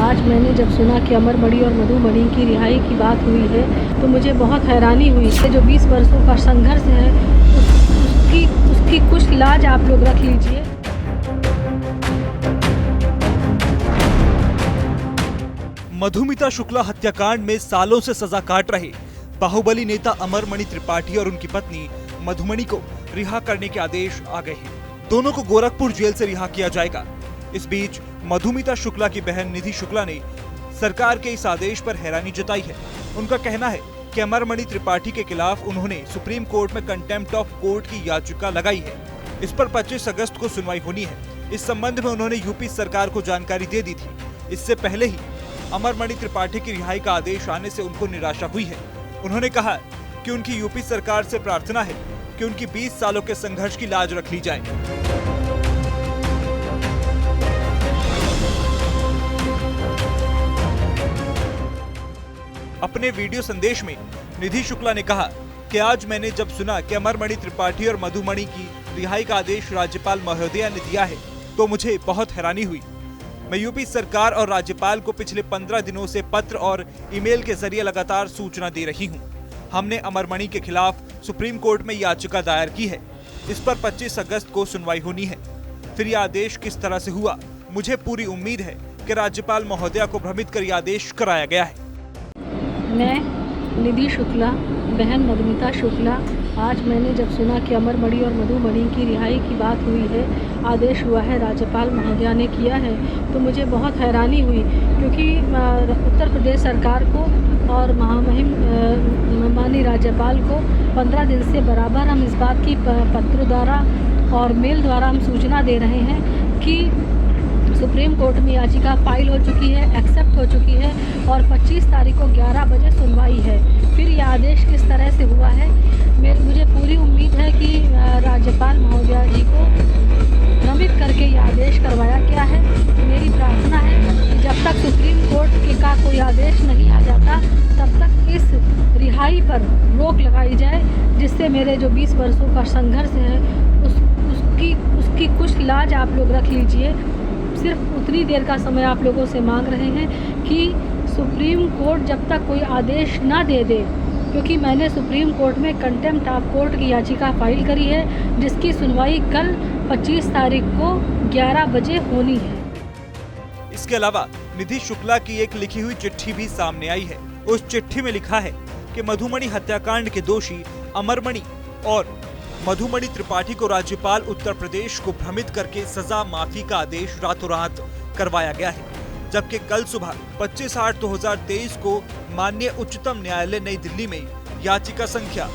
आज मैंने जब सुना कि अमरमणि और मधुमणि की रिहाई की बात हुई है तो मुझे बहुत हैरानी हुई कि जो 20 वर्षों का संघर्ष है उसकी कुछ लाज आप लोग रख लीजिए। मधुमिता शुक्ला हत्याकांड में सालों से सजा काट रहे बाहुबली नेता अमरमणि त्रिपाठी और उनकी पत्नी मधुमणि को रिहा करने के आदेश आ गए हैं। दोनों को गोरखपुर जेल से रिहा किया जाएगा। इस बीच मधुमिता शुक्ला की बहन निधि शुक्ला ने सरकार के इस आदेश पर हैरानी जताई है। उनका कहना है कि अमरमणि त्रिपाठी के खिलाफ उन्होंने सुप्रीम कोर्ट में कंटेम्प्ट ऑफ कोर्ट की याचिका लगाई है। इस पर 25 अगस्त को सुनवाई होनी है। इस संबंध में उन्होंने यूपी सरकार को जानकारी दे दी थी। इससे पहले ही अमरमणि त्रिपाठी की रिहाई का आदेश आने से उनको निराशा हुई है। उन्होंने कहा कि उनकी यूपी सरकार से प्रार्थना है कि उनकी 20 सालों के संघर्ष की लाज रख ली जाए। अपने वीडियो संदेश में निधि शुक्ला ने कहा कि आज मैंने जब सुना कि अमरमणि त्रिपाठी और मधुमणि की रिहाई का आदेश राज्यपाल महोदया ने दिया है तो मुझे बहुत हैरानी हुई। मैं यूपी सरकार और राज्यपाल को पिछले 15 दिनों से पत्र और ईमेल के जरिए लगातार सूचना दे रही हूं। हमने अमरमणि के खिलाफ सुप्रीम कोर्ट में याचिका दायर की है। इस पर 25 अगस्त को सुनवाई होनी है। फिर यह आदेश किस तरह से हुआ, मुझे पूरी उम्मीद है कि राज्यपाल महोदया को भ्रमित कर यह आदेश कराया गया है। मैं निधि शुक्ला, बहन मधुमिता शुक्ला, आज मैंने जब सुना कि अमरमणि और मधुमणि की रिहाई की बात हुई है, आदेश हुआ है, राज्यपाल महोदया ने किया है, तो मुझे बहुत हैरानी हुई क्योंकि उत्तर प्रदेश सरकार को और महामहिम माननीय राज्यपाल को 15 दिन से बराबर हम इस बात की पत्र द्वारा और मेल द्वारा हम सूचना दे रहे हैं कि सुप्रीम कोर्ट में याचिका फाइल हो चुकी है, एक्सेप्ट हो चुकी है और 25 तारीख को 11 बजे सुनवाई है। फिर यह आदेश किस तरह से हुआ है, मुझे पूरी उम्मीद है कि राज्यपाल महोदया जी को भ्रमित करके यह आदेश करवाया गया है। मेरी प्रार्थना है कि जब तक सुप्रीम कोर्ट का कोई आदेश नहीं आ जाता तब तक इस रिहाई पर रोक लगाई जाए, जिससे मेरे जो 20 वर्षों का संघर्ष है उसकी कुछ लाज आप लोग रख लीजिए। सिर्फ उतनी देर का समय आप लोगों से मांग रहे हैं कि सुप्रीम कोर्ट जब तक कोई आदेश ना दे दे, क्योंकि मैंने सुप्रीम कोर्ट में कंटेम्प्ट ऑफ कोर्ट की याचिका फाइल करी है, जिसकी सुनवाई कल 25 तारीख को 11 बजे होनी है। इसके अलावा निधि शुक्ला की एक लिखी हुई चिट्ठी भी सामने आई है। उस चिट्ठी में लिखा है कि मधुमणि हत्याकांड के दोषी अमरमणि और मधुमणि त्रिपाठी को राज्यपाल उत्तर प्रदेश को भ्रमित करके सजा माफी का आदेश रातों रात करवाया गया है, जबकि कल सुबह 25/8/2023 को माननीय उच्चतम न्यायालय नई दिल्ली में याचिका संख्या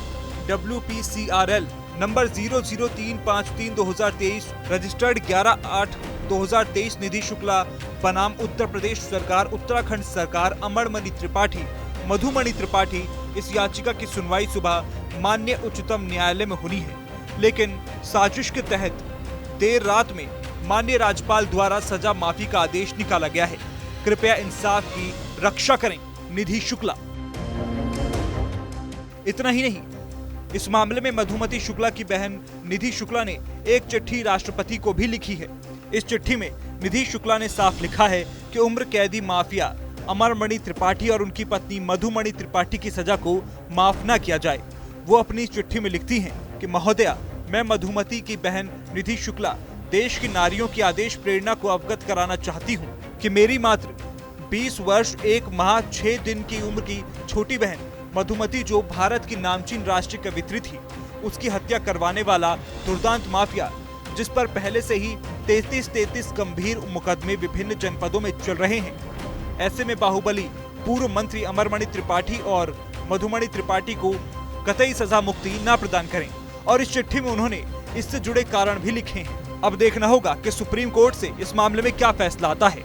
WPCRL नंबर 00353/2023 रजिस्टर्ड 11/8/2023 निधि शुक्ला बनाम उत्तर प्रदेश सरकार, उत्तराखंड सरकार, अमरमणि त्रिपाठी, मधुमणि त्रिपाठी इस याचिका की सुनवाई सुबह माननीय उच्चतम न्यायालय में होनी है। लेकिन साजिश के तहत देर रात में माननीय राज्यपाल द्वारा सजा माफी का आदेश निकाला गया है। कृपया इंसाफ की रक्षा करें, निधि शुक्ला। इतना ही नहीं, इस मामले में मधुमती शुक्ला की बहन निधि शुक्ला ने एक चिट्ठी राष्ट्रपति को भी लिखी है। इस चिट्ठी में निधि शुक्ला ने साफ लिखा है कि उम्र कैदी माफिया अमरमणि त्रिपाठी और उनकी पत्नी मधुमणि त्रिपाठी की सजा को माफ न किया जाए। वो अपनी चिट्ठी में लिखती हैं कि महोदया, मैं मधुमती की बहन निधि शुक्ला देश की नारियों की आदेश प्रेरणा को अवगत कराना चाहती हूँ कि मेरी मात्र 20 वर्ष 1 माह 6 दिन की उम्र की छोटी बहन मधुमती, जो भारत की नामचीन राष्ट्रीय कवियत्री थी, उसकी हत्या करवाने वाला दुर्दांत माफिया, जिस पर पहले से ही 33 गंभीर मुकदमे विभिन्न जनपदों में चल रहे हैं। ऐसे में बाहुबली पूर्व मंत्री अमरमणि त्रिपाठी और मधुमणि त्रिपाठी को कतई सजा मुक्ति न प्रदान करें। और इस चिट्ठी में उन्होंने इससे जुड़े कारण भी लिखे हैं। अब देखना होगा कि सुप्रीम कोर्ट से इस मामले में क्या फैसला आता है।